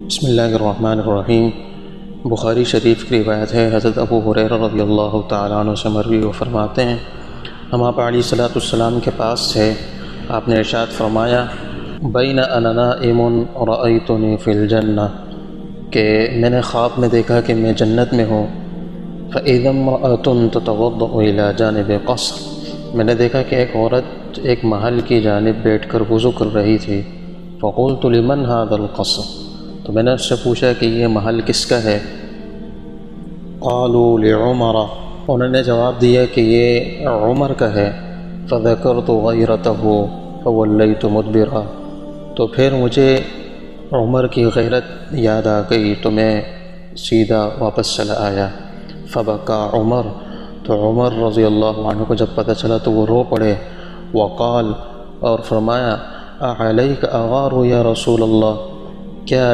بسم اللہ الرحمن الرحیم۔ بخاری شریف کی روایت ہے، حضرت ابو ہریرہ رضی اللہ تعالیٰ عنہ سے مروی وہ فرماتے ہیں، ہم آپ علیہ الصلاۃ والسلام کے پاس تھے، آپ نے ارشاد فرمایا بین انا نائم رأیتنی فی الجنہ، کہ میں نے خواب میں دیکھا کہ میں جنت میں ہوں۔ فإذا امرأة تتوضأ إلى جانب قصر، میں نے دیکھا کہ ایک عورت ایک محل کی جانب بیٹھ کر وضو کر رہی تھی۔ فقلت لمن هذا القصر، تو میں نے اس سے پوچھا کہ یہ محل کس کا ہے؟ قالوا لعمر، انہوں نے جواب دیا کہ یہ عمر کا ہے۔ فذكرت غیرته فولیت مدبرا، تو پھر مجھے عمر کی غیرت یاد آ گئی تو میں سیدھا واپس چلا آیا۔ فبکا عمر، تو عمر رضی اللہ عنہ کو جب پتہ چلا تو وہ رو پڑے۔ وقال، اور فرمایا اعلیک اغار یا رسول اللہ، کیا